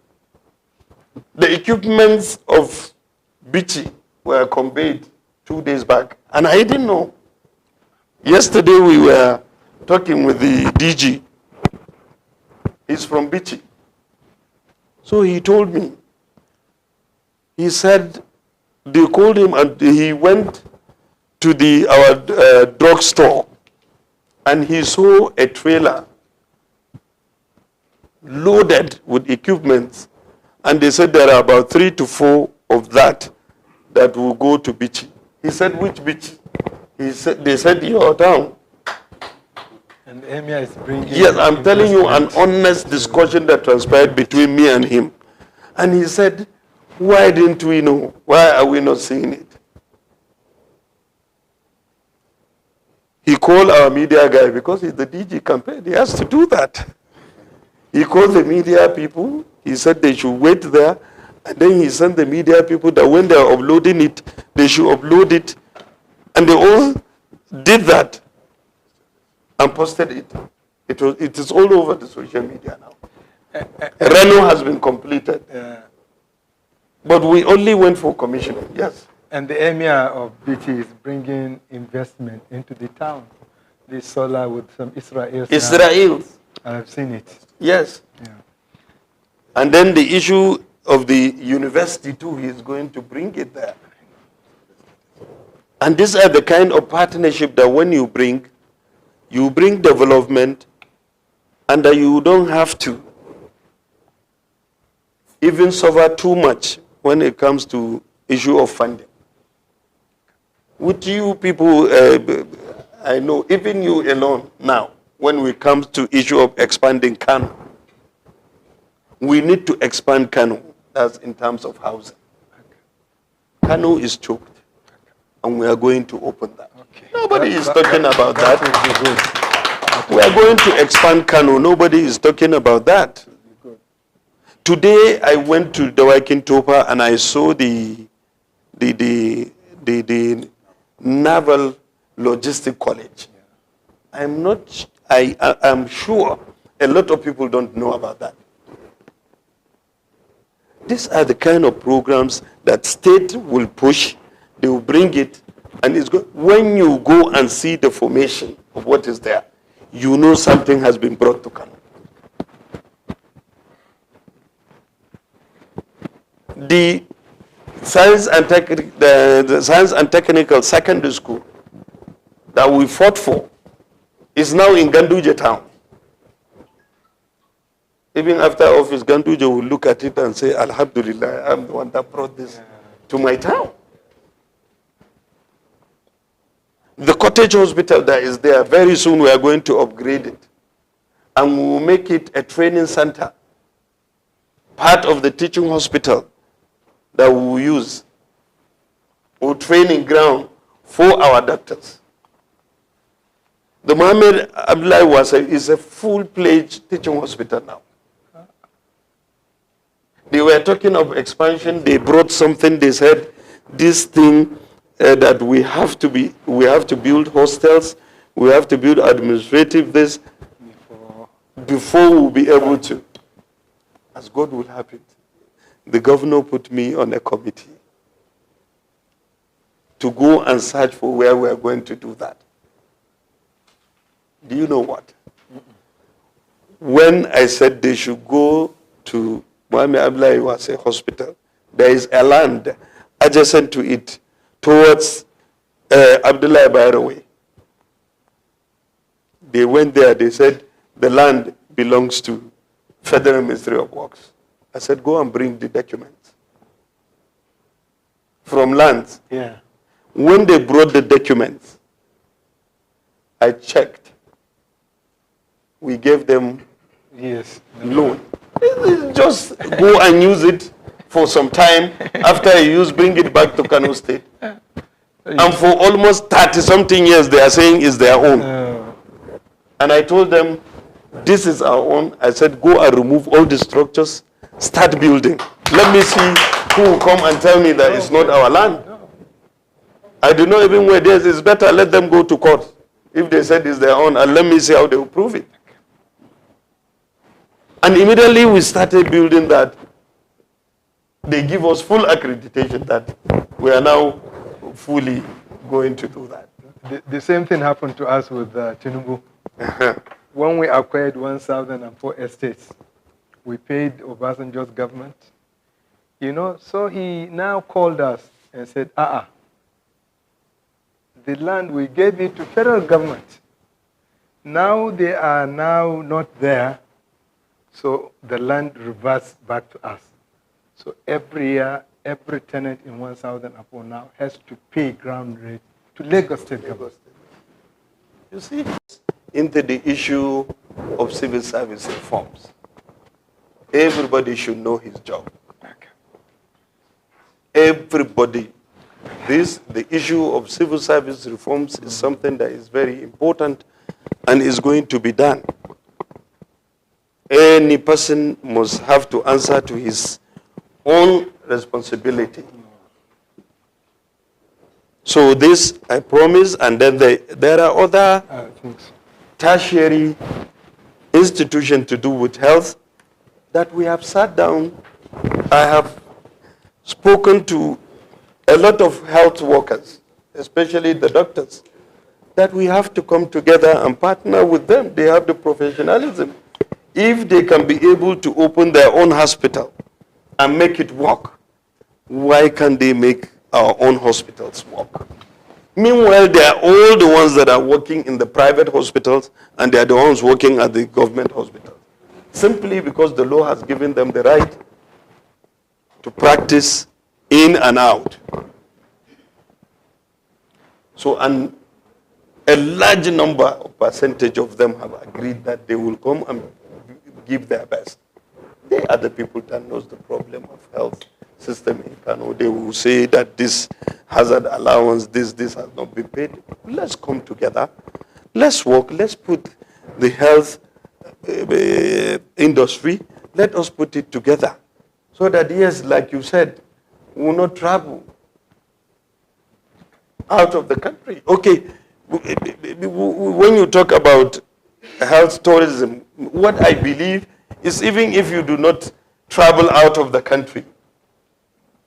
The equipments of Bichi were conveyed 2 days back, and I didn't know. Yesterday we were talking with the DG. He's from Bichi. So he told me, he said, they called him and he went to our drugstore and he saw a trailer loaded with equipment, and they said there are about 3 to 4 of that will go to Bichi. He said, which Bichi? They said your town. And the emir is bringing. Yes, I'm telling you an honest discussion that transpired between me and him. And he said, why didn't we know? Why are we not seeing it? He called our media guy because he's the DG campaign. He has to do that. He called the media people. He said they should wait there. And then he sent the media people that when they are uploading it, they should upload it. And they all did that and posted it. It is all over the social media now. Reno has been completed. But we only went for commissioning, yes. And the emir of Bichi is bringing investment into the town. This solar with some Israel. Israel. I've seen it. Yes. Yeah. And then the issue of the university too, he is going to bring it there. And these are the kind of partnership that when you bring development, and that you don't have to even suffer too much when it comes to issue of funding. With you people, I know, even you alone now, when we come to issue of expanding Kano, we need to expand Kano, that's in terms of housing. Kano is choked, and we are going to open that. Okay. Nobody is talking about that. We are going to expand Kano. Nobody is talking about that. Today I went to Dawakin Topa and I saw the Naval Logistic College. I'm sure a lot of people don't know about that. These are the kind of programs that state will push, they will bring it, and it's good. When you go and see the formation of what is there, you know something has been brought to Kano. The science and technical secondary school that we fought for is now in Ganduje town. Even after office, Ganduje will look at it and say, Alhamdulillah, I'm the one that brought this to my town. The cottage hospital that is there, very soon we are going to upgrade it. And we will make it a training center, part of the teaching hospital that we will use, or training ground for our doctors. The Muhammad Abdullahi is a full-fledged teaching hospital now. They were talking of expansion. They brought something. They said this thing that we have to build hostels. We have to build administrative this before we'll be able to. As God will have it, the governor put me on a committee to go and search for where we are going to do that. Do you know what? When I said they should go to Muhammad Abdullahi was a hospital, there is a land adjacent to it towards Abdullahi Bayrawi. They went there, they said the land belongs to Federal Ministry of Works. I said, go and bring the documents from lands. Yeah. When they brought the documents, I checked. we gave them Yes. loan. Just go and use it for some time. After you use, bring it back to Kano State. And for almost 30-something years, they are saying it's their own. And I told them, this is our own. I said, go and remove all the structures, start building. Let me see who will come and tell me that it's not our land. I do not even where this is. Better let them go to court if they said it's their own, and let me see how they will prove it. And immediately we started building that. They give us full accreditation that we are now fully going to do that. The same thing happened to us with Tinubu. When we acquired 1,004 estates, we paid Obasanjo's government. You know, so he now called us and said, the land we gave it to federal government. Now they are now not there, so the land reverts back to us. So every year, every tenant in 1,004 now has to pay ground rate to Lagos State government. You see, into the issue of civil service reforms, everybody should know his job. Okay. Everybody. The issue of civil service reforms is something that is very important and is going to be done. Any person must have to answer to his own responsibility. So this, I promise, and then there are other tertiary institutions to do with health that we have sat down. I have spoken to a lot of health workers, especially the doctors, that we have to come together and partner with them. They have the professionalism. If they can be able to open their own hospital and make it work, why can't they make our own hospitals work? Meanwhile, they are all the ones that are working in the private hospitals and they are the ones working at the government hospitals. Simply because the law has given them the right to practice in and out. So, and a large number of percentage of them have agreed that they will come and give their best. They are the people that knows the problem of health system in Kano. They will say that this hazard allowance, this has not been paid. Let's come together. Let's work. Let's put the health industry, let us put it together. So that, yes, like you said, we will not travel out of the country. Okay, when you talk about health tourism, what I believe is even if you do not travel out of the country,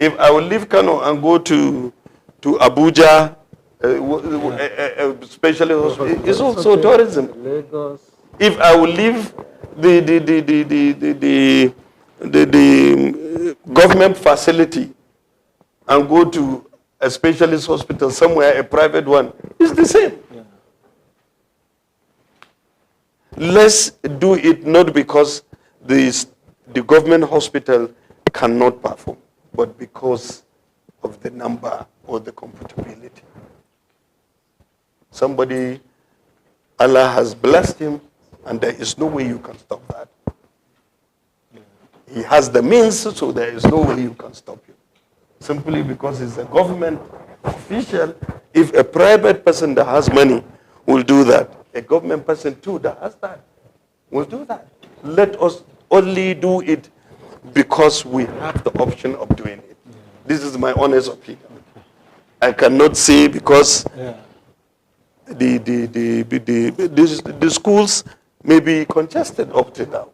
if I will leave Kano and go to Abuja, especially it's also tourism. Lagos. If I will leave the government facility and go to a specialist hospital somewhere, a private one, it's the same. Yeah. Let's do it not because the government hospital cannot perform, but because of the number or the compatibility. Somebody, Allah has blessed him, and there is no way you can stop that. He has the means, so there is no way you can stop him. Simply because he's a government official. If a private person that has money will do that, a government person too that has that will do that. Let us only do it because we have the option of doing it. This is my honest opinion. I cannot say because the schools may be congested up to now.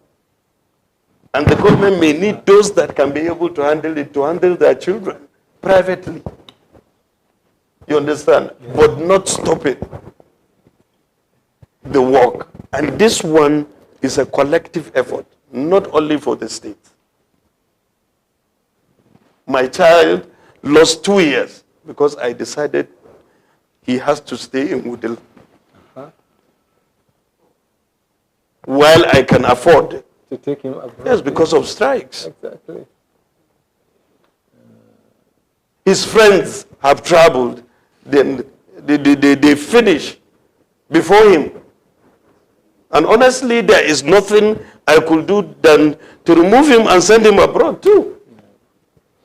And the government may need those that can be able to handle it, to handle their children privately. You understand? Yeah. But not stopping the work. And this one is a collective effort, not only for the state. My child lost 2 years because I decided he has to stay in Woodhill. While I can afford to take him abroad. Yes, because of strikes. Exactly. His friends have traveled, then they finish before him. And honestly, there is nothing I could do than to remove him and send him abroad too.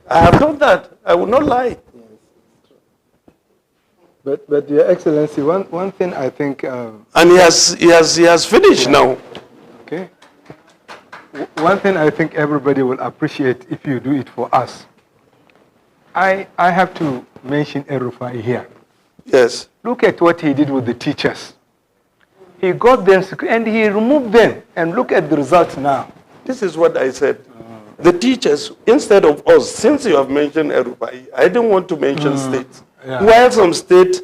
I have done that. I will not lie. But Your Excellency, one thing I think... and he has finished now. Okay. One thing I think everybody will appreciate if you do it for us. I have to mention Erufai here. Yes. Look at what he did with the teachers. He got them and he removed them, and look at the results now. This is what I said. The teachers, instead of us, since you have mentioned Erufai, I didn't want to mention states. Yeah. While some states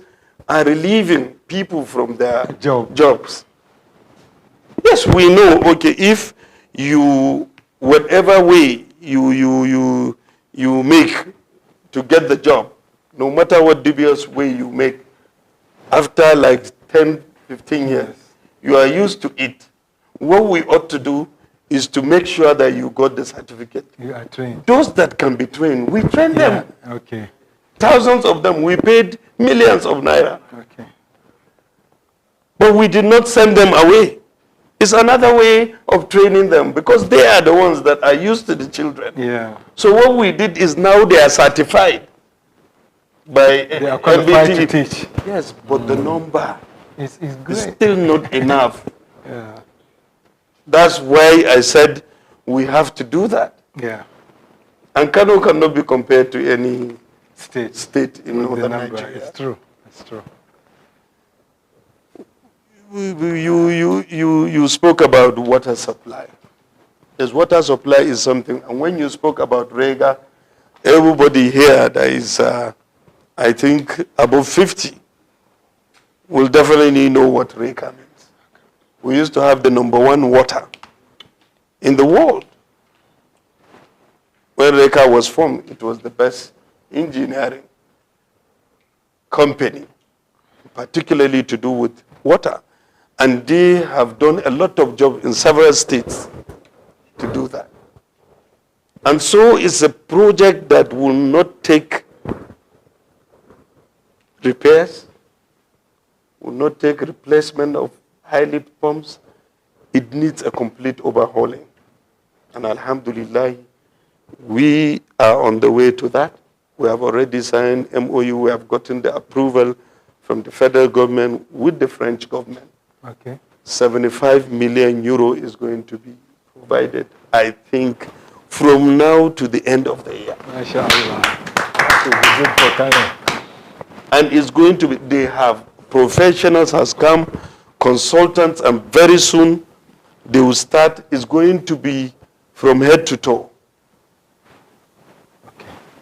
are relieving people from their jobs. Yes, we know, okay, if you, whatever way you make to get the job, no matter what dubious way you make, after like 10, 15 years, you are used to it. What we ought to do is to make sure that you got the certificate. You are trained. Those that can be trained, we train them. Okay. Thousands of them, we paid millions of naira. Okay. But we did not send them away. It's another way of training them because they are the ones that are used to the children. Yeah. So what we did is now they are certified by They are qualified to MBT. teach. Yes, but the number It's is great. still not enough. Yeah. That's why I said we have to do that. Yeah. And Kano cannot be compared to any State. state in With the northern number. Nigeria. It's true. It's true. You spoke about water supply. Yes, water supply is something. And when you spoke about Rega, everybody here that is, I think, above 50 will definitely know what Rega means. We used to have the #1 water in the world. When Rega was formed, it was the best engineering company, particularly to do with water. And they have done a lot of job in several states to do that. And so it's a project that will not take repairs, will not take replacement of high lift pumps. It needs a complete overhauling. And alhamdulillah, we are on the way to that. We have already signed MOU. We have gotten the approval from the federal government with the French government. Okay. 75 million euro is going to be provided, I think, from now to the end of the year. MashaAllah. That will be good for Kano. And it's going to be, they have professionals has come, consultants, and very soon they will start. It's going to be from head to toe.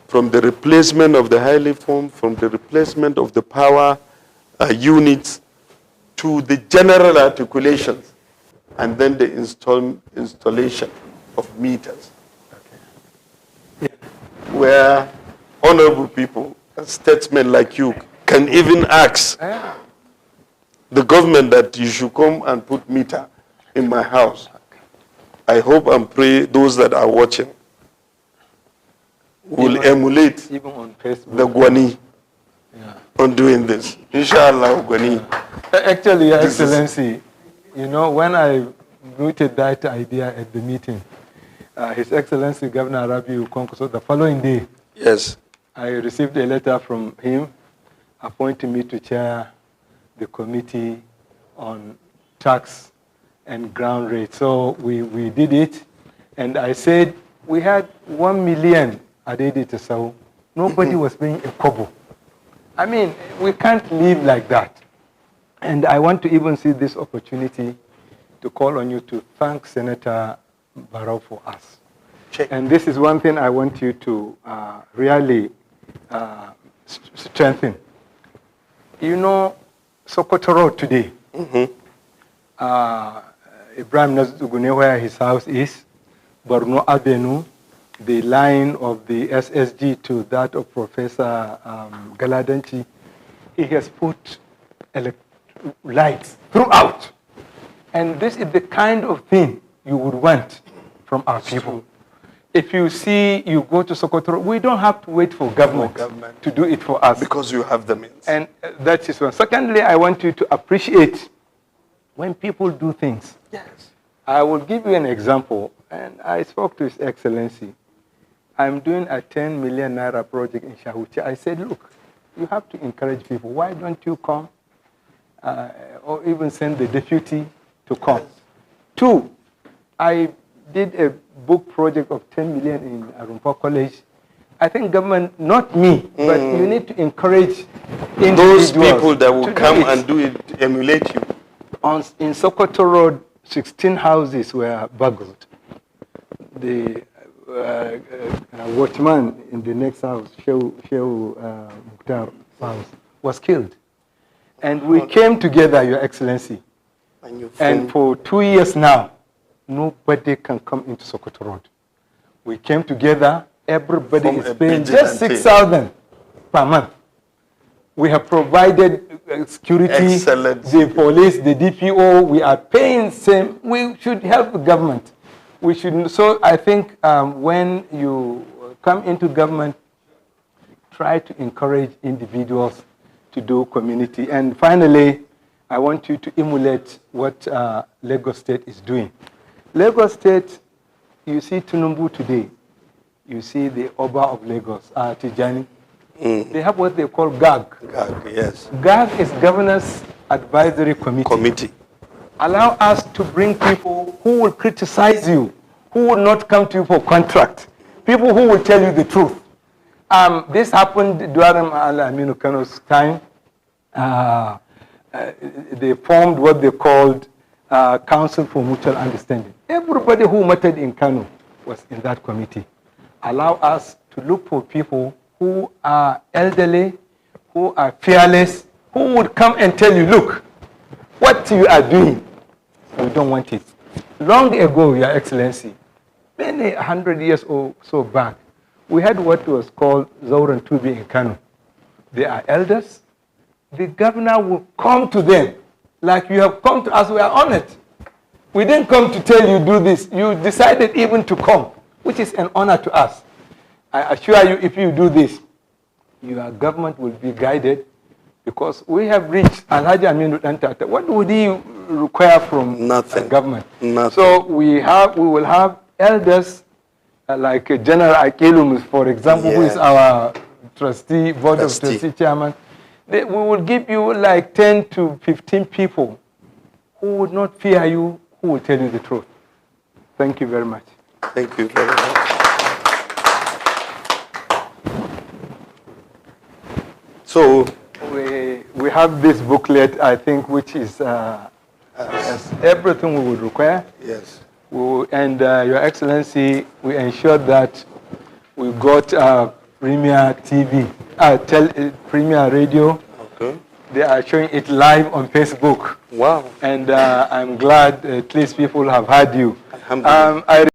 From the replacement of the high lift pump, from the replacement of the power units, to the general articulations, and then the installation of meters. Okay. Where honorable people, statesmen like you, can even ask the government that you should come and put meter in my house. I hope and pray those that are watching will emulate even on Facebook. the Gwani on doing this. Inshallah, Gwani. Actually, Your Excellency, you know, when I mooted that idea at the meeting, His Excellency Governor Arewa Consultative, the following day, Yes. I received a letter from him appointing me to chair the committee on tax and ground rate. So we did it, and I said we had 1 million added, so nobody was paying a kobo. I mean, we can't live like that. And I want to even see this opportunity to call on you to thank Senator Barrow for us. Check. And this is one thing I want you to really strengthen. You know, Sokoto Road today, Ibrahim Nazugune, where his house is, Borno Avenue, the line of the SSG to that of Professor Galadanchi, he has put lights throughout. And this is the kind of thing you would want from our people. If you see, you go to Sokoto, we don't have to wait for government to do it for us. Because you have the means. And that is one. Secondly, I want you to appreciate when people do things. Yes. I will give you an example, and I spoke to His Excellency. I'm doing a 10 million naira project in Shahuchi. I said, look, you have to encourage people. Why don't you come? Or even send the deputy to come. Yes. 2, I did a book project of 10 million in Arumpa College. I think government, not me, but you need to encourage those people that will come and do it, emulate you. In Sokoto Road, 16 houses were burgled. The watchman in the next house, Shehu Mukhtar's house, was killed. And we came together, Your Excellency. And for 2 years now, nobody can come into Sokoto Road. We came together, everybody is paying just 6,000 per month. We have provided security, the police, the DPO, we are paying same. We should help the government. We should, so I think when you come into government, try to encourage individuals to do community. And finally, I want you to emulate what Lagos State is doing. Lagos State, you see Tinubu today, you see the Oba of Lagos, Tijani. They have what they call GAG. GAG, yes. GAG is Governors Advisory Committee. Allow us to bring people who will criticize you, who will not come to you for contract, people who will tell you the truth. This happened during Arewa Kano's time. They formed what they called Council for Mutual Understanding. Everybody who mattered in Kano was in that committee. Allow us to look for people who are elderly, who are fearless, who would come and tell you, look, what you are doing, we don't want it. Long ago, Your Excellency, many 100 years or so back, we had what was called Zauran Tubi in Kano. They are elders. The governor will come to them like you have come to us. We are honored. We didn't come to tell you do this. You decided even to come, which is an honor to us. I assure you, if you do this, your government will be guided, because we have reached Alhaji Aminu Dantata. What would he require from government? Nothing. So we will have elders like General Akilum, for example, who is our trustee, board of trustee chairman. We will give you like 10 to 15 people who would not fear you, who will tell you the truth. Thank you very much. Thank you very much. So we have this booklet, I think, which is everything we would require. Yes. And Your Excellency, we ensured that we got Premier TV, Premier Radio. Okay. They are showing it live on Facebook. Wow. And I'm glad at least people have heard you. Alhamdulillah.